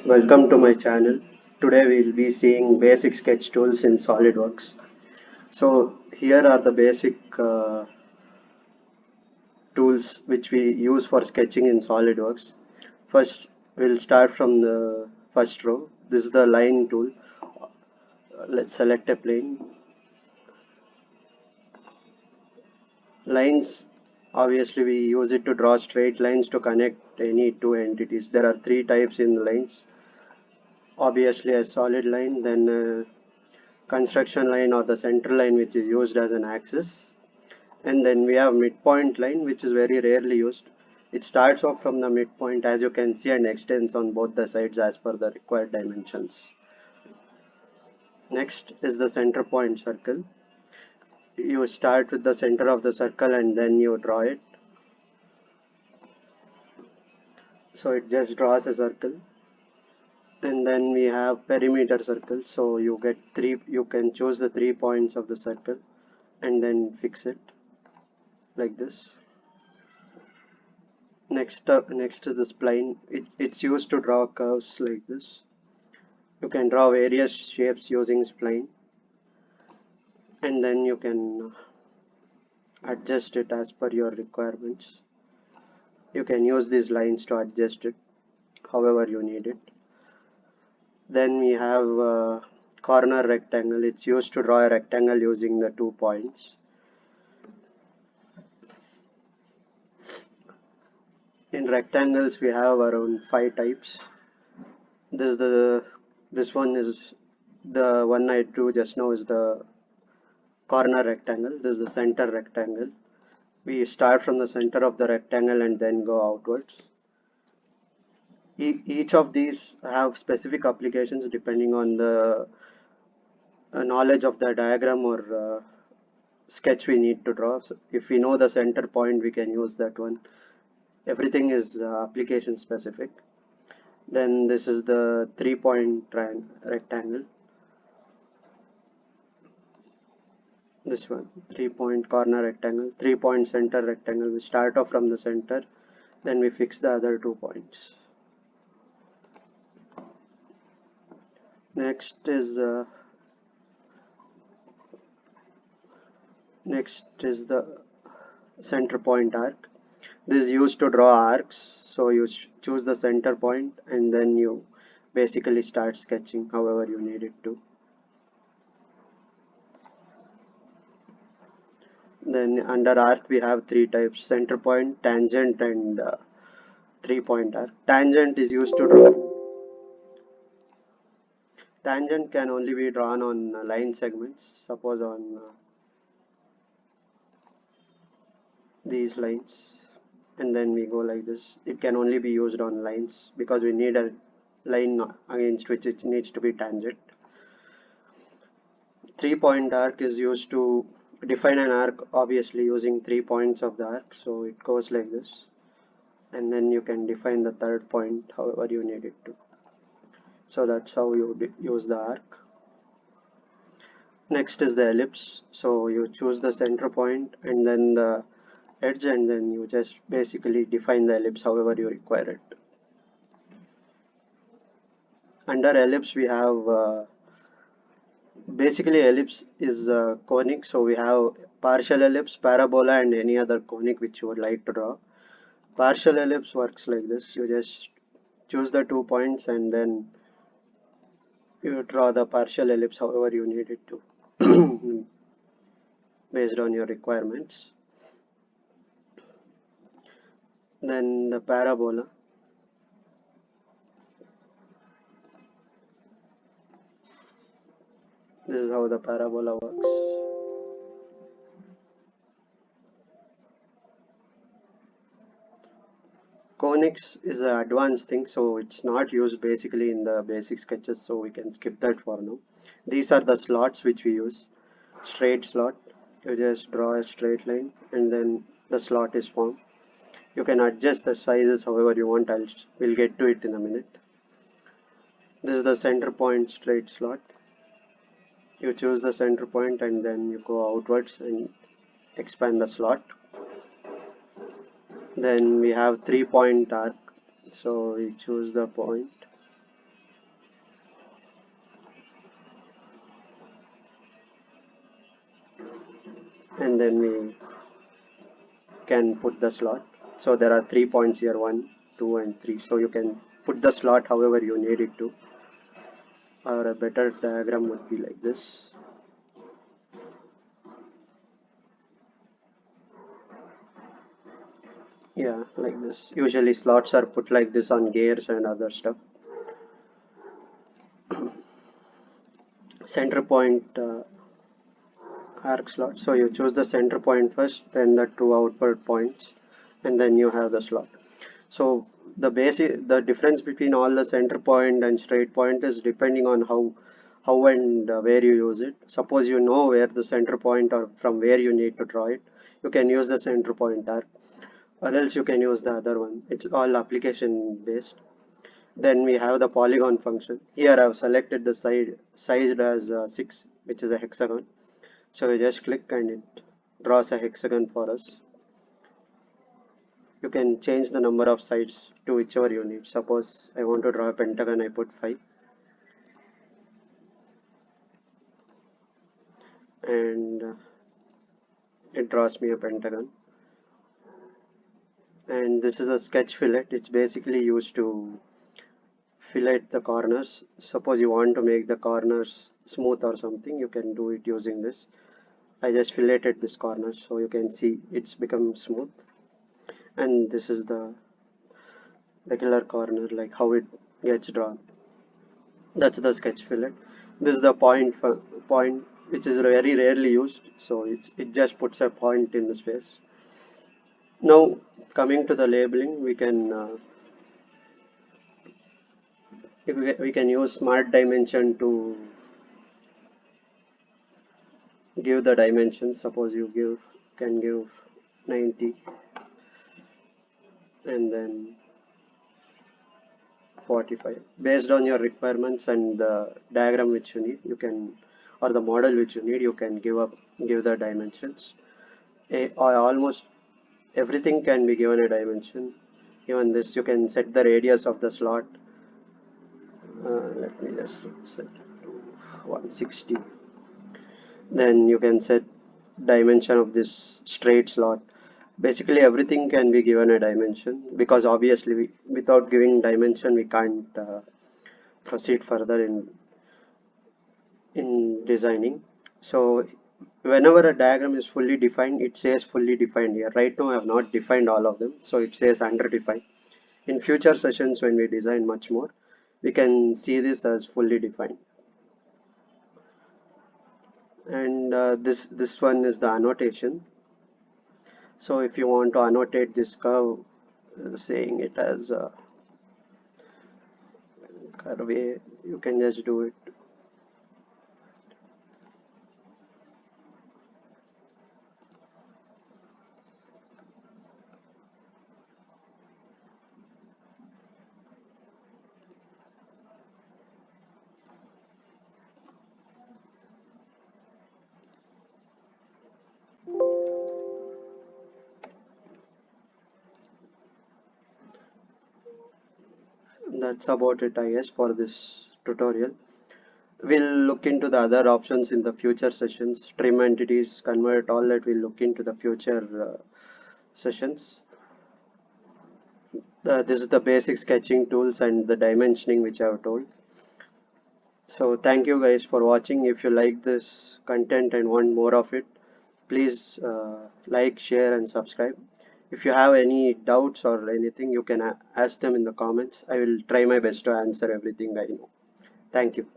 Welcome to my channel. Today we'll be seeing basic sketch tools in Solidworks. So here are the basic tools which we use for sketching in Solidworks. First, we'll start from the first row. This is the line tool. Let's select a plane. Lines, obviously we use it to draw straight lines to connect any two entities. There are three types in lines. Obviously a solid line, then construction line or the center line which is used as an axis, and then we have midpoint line which is very rarely used. It starts off from the midpoint, as you can see, and extends on both the sides as per the required dimensions. Next is the center point circle. You start with the center of the circle and then you draw it, so it just draws a circle. And then we have perimeter circle, so you can choose the 3 points of the circle and then fix it like this. Next is the spline. It's used to draw curves like this. You can draw various shapes using spline, and then you can adjust it as per your requirements. You can use these lines to adjust it however you need it. Then we have corner rectangle. It's used to draw a rectangle using the 2 points. In rectangles we have around 5 types. This one is the one I drew just now is the corner rectangle. This is the center rectangle. We start from the center of the rectangle and then go outwards. Each of these have specific applications depending on the knowledge of the diagram or sketch we need to draw. So if we know the center point, we can use that one. Everything is application specific. Then this is the 3-point rectangle. This one, 3-point corner rectangle, 3-point center rectangle. We start off from the center, then we fix the other 2 points. Next is the center point arc. This is used to draw arcs, so you choose the center point and then you basically start sketching however you need it to. Then under arc we have 3 types: center point, tangent, and 3-point arc. Tangent is used to draw. Tangent can only be drawn on line segments, suppose on these lines, and then we go like this. It can only be used on lines because we need a line against which it needs to be tangent. 3-point arc is used to define an arc, obviously using 3 points of the arc, so it goes like this, and then you can define the third point however you need it to. So that's how you use the arc. Next is the ellipse. So you choose the center point and then the edge, and then you just basically define the ellipse however you require it. Under ellipse we have basically ellipse is conic, so we have partial ellipse, parabola, and any other conic which you would like to draw. Partial ellipse works like this. You just choose the 2 points and then you draw the partial ellipse however you need it to based on your requirements. Then the parabola. This is how the parabola works. Conics is an advanced thing, so it's not used basically in the basic sketches, so we can skip that for now. These are the slots which we use. Straight slot, you just draw a straight line and then the slot is formed. You can adjust the sizes however you want. We'll get to it in a minute. This is the center point straight slot. You choose the center point and then you go outwards and expand the slot. Then we have 3-point arc, so we choose the point and then we can put the slot. So there are 3 points here, 1, 2 and 3. So you can put the slot however you need it to, or a better diagram would be like this. Yeah, like this. Usually slots are put like this on gears and other stuff. Center point arc slot. So you choose the center point first, then the two outward points, and then you have the slot. So the difference between all the center point and straight point is depending on how and where you use it. Suppose you know where the center point or from where you need to draw it, you can use the center point arc, or else you can use the other one. It's all application based. Then we have the polygon function. Here I've selected the side sized as 6, which is a hexagon. So we just click and it draws a hexagon for us. You can change the number of sides to whichever you need. Suppose I want to draw a pentagon, I put 5, and it draws me a pentagon. And this is a sketch fillet. It's basically used to fillet the corners. Suppose you want to make the corners smooth or something, you can do it using this. I just filleted this corner so you can see it's become smooth. And this is the regular corner, like how it gets drawn. That's the sketch fillet. This is the point which is very rarely used, so it just puts a point in the space. Now coming to the labeling, we can use smart dimension to give the dimensions. Suppose you can give 90 and then 45 based on your requirements and the diagram which you need. You can, or the model which you need, you can give the dimensions. Or almost everything can be given a dimension. Even this, you can set the radius of the slot. Let me just set it to 160. Then you can set dimension of this straight slot. Basically everything can be given a dimension, because obviously without giving dimension we can't proceed further in designing. So whenever a diagram is fully defined, it says fully defined here. Right now I have not defined all of them, so it says underdefined. In future sessions when we design much more, we can see this as fully defined. And this one is the annotation. So if you want to annotate this curve, saying it as a curve, you can just do it. That's about it, I guess, for this tutorial. We'll look into the other options in the future sessions. Trim entities, convert, all that we'll look into the future sessions. This is the basic sketching tools and the dimensioning which I have told. So thank you guys for watching. If you like this content and want more of it, please like, share and subscribe. If you have any doubts or anything, you can ask them in the comments. I will try my best to answer everything I know. Thank you.